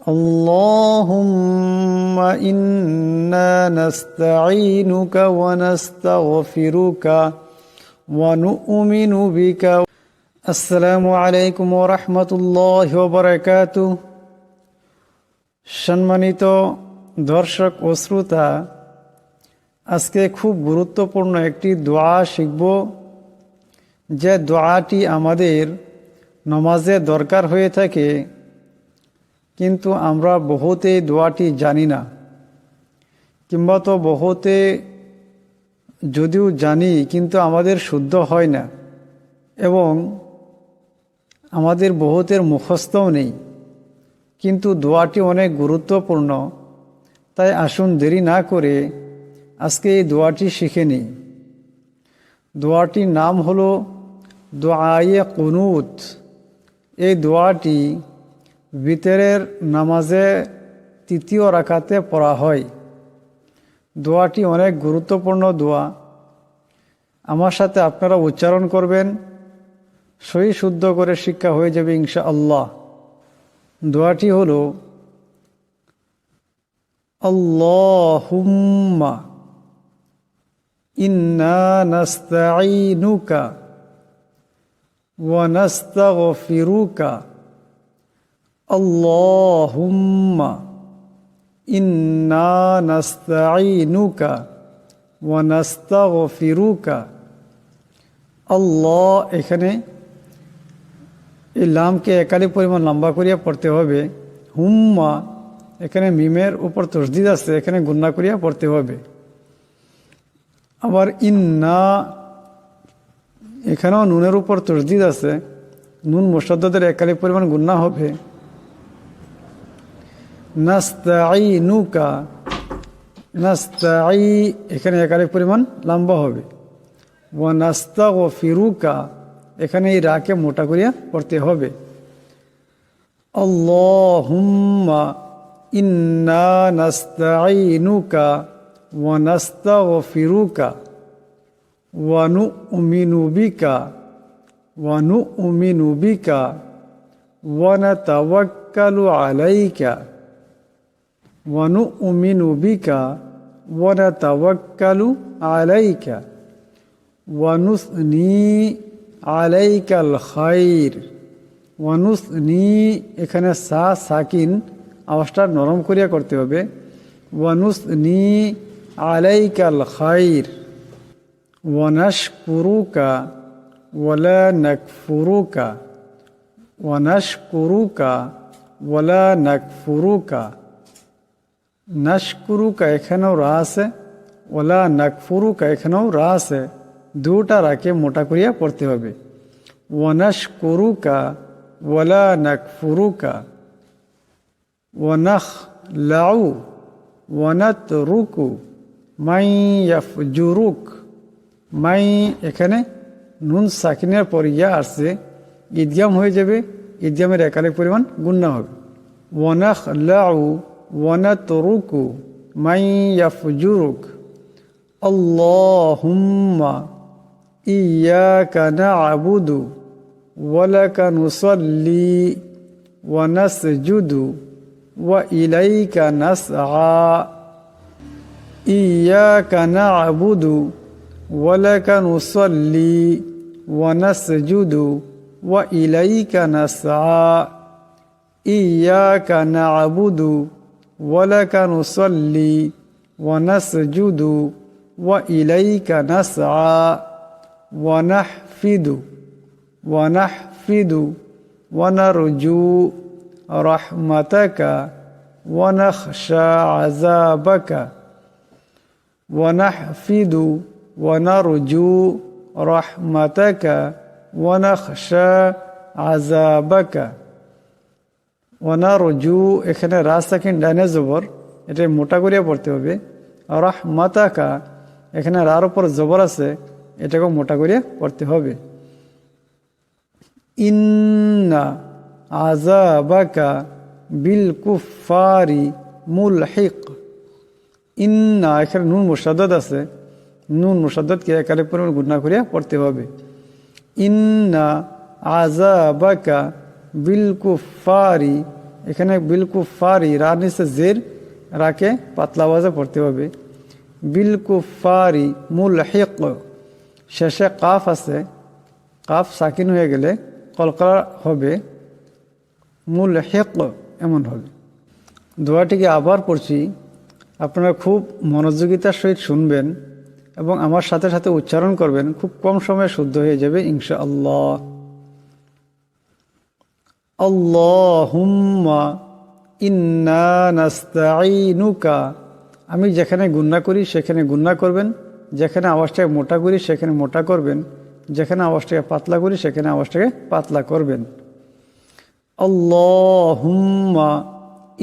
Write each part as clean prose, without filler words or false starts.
اللهم إنا نستعينك ونستغفرك ونؤمن بك السلام عليكم ورحمة الله وبركاته সম্মানিত দর্শক ও শ্রোতা, আজকে খুব গুরুত্বপূর্ণ একটি দোয়া শিখব, যে দোয়াটি আমাদের নামাজে দরকার হয়ে থাকে, কিন্তু আমরা বহুতে দোয়াটি জানি না, কিংবা তো বহুতে যদিও জানি কিন্তু আমাদের শুদ্ধ হয় না, এবং আমাদের বহুতের মুখস্থও নেই। কিন্তু দোয়াটি অনেক গুরুত্বপূর্ণ, তাই আসুন দেরি না করে আজকে এই দোয়াটি শিখে নিই। দোয়াটির নাম হলো দোয়ায়ে কুনুত। এই দোয়াটি ভিতরের নামাজে তৃতীয় রাকাতে পড়া হয়। দোয়াটি অনেক গুরুত্বপূর্ণ দোয়া। আমার সাথে আপনারা উচ্চারণ করবেন, সহি শুদ্ধ করে শিক্ষা হয়ে যাবে ইনশাআল্লাহ। দোয়াটি হলো আল্লাহুম্মা ইন্না নাস্তাঈনুকা ওয়া নাস্তাগফিরুকা আল্লাহুম্মা ইন্না নাস্তাঈনুকা ওয়া নাস্তাগফিরুকা। আল্লাহ, এখানে এই লামকে একালি পরিমাণ লম্বা করিয়া পড়তে হবে। হুম্মা, এখানে মিমের উপর তসদিদ আছে, এখানে গুন্না করিয়া পড়তে হবে। আবার ইন্না, এখানেও নুনের উপর তসদিদ আছে, নুন মুশাদ্দাদের একালি পরিমাণ গুন্না হবে। নাস্তাঈনুকা, নাস্তাঈ, এখানে একালি পরিমাণ লম্বা হবে। ওয়া নাস্তাগফিরুকা, এখানে এই রাকে মোটা করিয়া পড়তে হবে। আল্লাহুম্মা ইন্না নাস্তাঈনুকা ওয়া নাস্তাগফিরুকা ওয়া নু'মিনু বিকা ওয়া নু'মিনু বিকা ওয়া নাতাওয়াক্কালু আলাইকা ওয়া নু'মিনু বিকা ওয়া নাতাওয়াক্কালু আলাইকা ওয়া নুসনি আলাইকাল খাইর। ওয়া নুসনি, এখানে সাকিন আওয়াজটা নরম করিয়া করতে হবে। ওয়া নুসনি আলাইকাল খাইর ওয়া নাশকুরুকা ওয়ালা নাকফুরুকা ওয়া নাশকুরুকা ওয়ালা নাকফুরুকা। নাশকুরুকা এখানেও রা আছে, ওয়ালা নাকফুরুকা এখানেও রা আছে, দুটা রাকে মোটা করিয়া পড়তে হবে। ওয়া নাশকুরুকা ওয়ালা নাকফুরুকা ওয়া নাখলাউ ওয়া নাতরুকু মাই ইয়াফজুরুক। মাই, এখানে নুন সাকিনের পর ইয়া আসছে, ঈদগাম হয়ে যাবে, ঈদগামের একালি পরিমাণ গুন্না হবে। ওয়া নাখলাউ ওয়া নাতরুকু মাই ইয়াফজুরুক। আল্লাহুম্মা ইয়্যাকা না'বুদু ওয়া লাকা নুসাল্লি ওয়া নাসজুদু ওয়া ইলাইকা নাসআ। ইয়্যাকা না'বুদু ওয়া লাকা নুসাল্লি ওয়া নাসজুদু ওয়া ইলাইকা নাসআ। ইয়্যাকা না'বুদু ওয়া লাকা নুসাল্লি ওয়া নাসজুদু ওয়া ইলাইকা নাসআ। ওয়া নাহফিদু ওয়া নাহফিদু ওয়া নারজু রাহমাতাকা ওয়া নাখশা আযাবাকা। ওয়া নাহফিদু ওয়া নারজু রাহমাতাকা ওয়া নাখশা আযাবাকা। ওয়া নারজু, এখানে রা সাকিন ডানে জবর, এটা মোটা করিয়া পড়তে হবে। রাহমাতাকা, এখানে রার উপর জবর আছে, এটাকেও মোটা করিয়া পড়তে হবে। ইন্না আযাবাকা বিল কুফফারি মুলহিক। ইন্না, এখানে নুন মুশাদ্দাদ আছে, নুন মুশাদ্দাদকে একালে পরিমাণ গুণা করিয়া পড়তে হবে। ইন্না আযাবাকা বিল কুফফারি এখানে বিল কুফারি, রা নিচে জের, রাকে পাতলা আওয়াজে পড়তে হবে। বিল কুফারি মুলহিক, শেষে কাফ আছে, কাফ সাকিন হয়ে গেলে কলকলা হবে, মুলহিক এমন হবে। দোয়াটিকে আবার পড়ছি, আপনারা খুব মনোযোগিতার সহিত শুনবেন এবং আমার সাথে সাথে উচ্চারণ করবেন, খুব কম সময়ে শুদ্ধ হয়ে যাবে ইনশাআল্লাহ। আল্লাহুম্মা ইন্না নাস্তাঈনুকা, আমি যেখানে গুন্না করি সেখানে গুন্না করবেন, যেখানে আওয়াজটাকে মোটা করি সেখানে মোটা করবেন, যেখানে আওয়াজটাকে পাতলা করি সেখানে আওয়াজটাকে পাতলা করবেন। আল্লাহুম্মা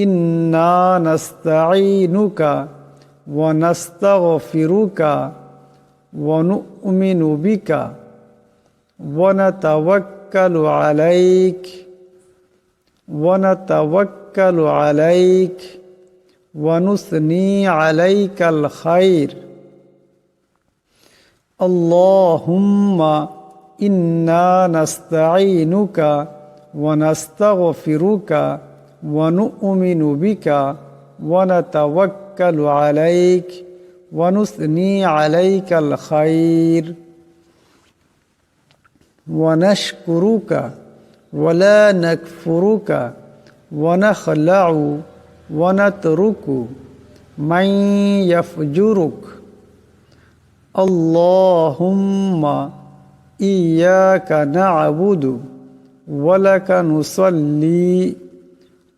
ইন্না নাস্তাঈনুকা ওয়া নাস্তাগফিরুকা ওয়া নু'মিনু বিকা ওয়া নাতাওয়াক্কালু আলাইক ওয়া নাতাওয়াক্কালু আলাইক ওয়া নুসনি আলাইকাল খায়র। আল্লাহুম্মা ইন্না নাস্তাঈনুকা ওয়া নাস্তাগফিরুকা ওয়া নু'মিনু বিকা ওয়া নাতাওয়াক্কালু আলাইক ওয়া নুসনি আলাইকাল খায়র ওয়া নাশকুরুকা ওয়া লা নাকফুরুকা ওয়া নাখলাউ ওয়া নাতরুকু মান ইয়াফজুরুক। আল্লাহুম্মা ইয়্যাকা না'বুদু ওয়া লাকা নুসাল্লি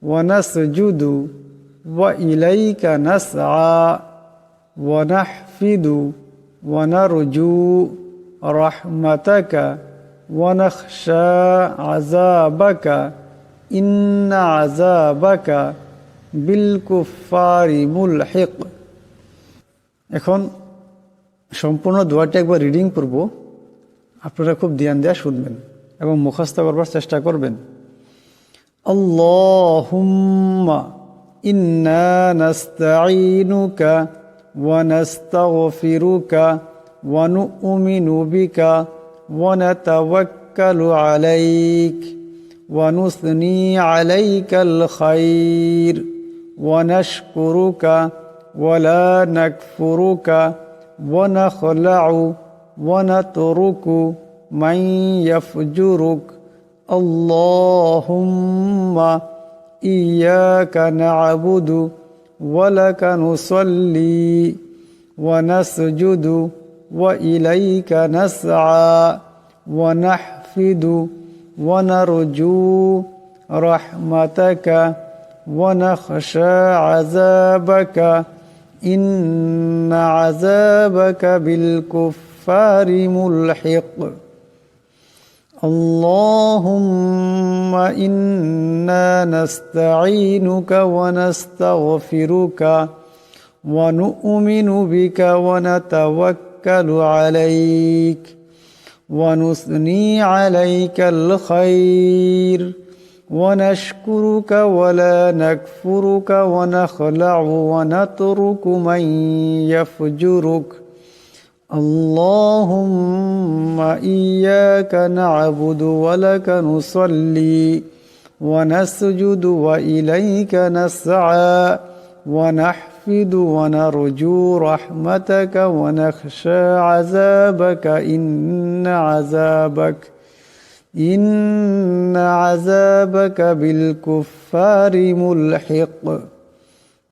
ওয়া নাসজুদু ওয়া ইলাইকা নাসআ ওয়া নাহফিদু ওয়া নারজু রাহমাতাকা ওয়া নাখশা আযাবাকা ইন্না আযাবাকা বিল কুফারি মুলহিক। এখন সম্পূর্ণ দোয়াটি একবার রিডিং করব, আপনারা খুব ধ্যান দিয়ে শুনবেন এবং মুখস্থ করবার চেষ্টা করবেন। আল্লাহুম্মা ইন্না নাস্তাঈনুকা ওয়া নাস্তাগফিরুকা ওয়া নু'মিনু বিকা ওয়া নাতাওয়াক্কালু আলাইক ওয়া নুসনি আলাইকাল খায়র ওয়া নাশকুরুকা ওয়া লা নাকফুরুকা ওয়া নাখলাউ ওয়া নাতরুকু মান ইয়াফজুরুক। আল্লাহুম্মা ইয়্যাকা না'বুদু ওয়া লাকা নুসাল্লি ওয়া নাসজুদু ওয়া ইলাইকা নাসআ ওয়া নাহফিদু ওয়া নারজু রাহমাতাকা ওয়া নাখশা আযাবাকা ইন্না আযাবাকা বিল কুফারি মুলহিক। আল্লাহুম্মা ইন্না নাস্তাঈনুকা ওয়া নাস্তাগফিরুকা ওয়া নু'মিনু বিকা ওয়া নাতাওয়াক্কালু আলাইক ওয়া নুসনি আলাইকাল খায়র ওয়া নাশকুরুকা ওয়া লা নাকফুরুকা ওয়া নাখলাউ ওয়া নাতরুকু মান ইয়াফজুরুক। আল্লাহুম্মা ইয়্যাকা না'বুদু ওয়া লাকা নুসাল্লি ওয়া নাসজুদু ওয়া ইলাইকা নাসআ ওয়া নাহফিদু ওয়া নারজু রাহমাতাকা ওয়া নাখশা আযাবাকা ইন্না আযাবাকা বিল কুফারি মুলহিক।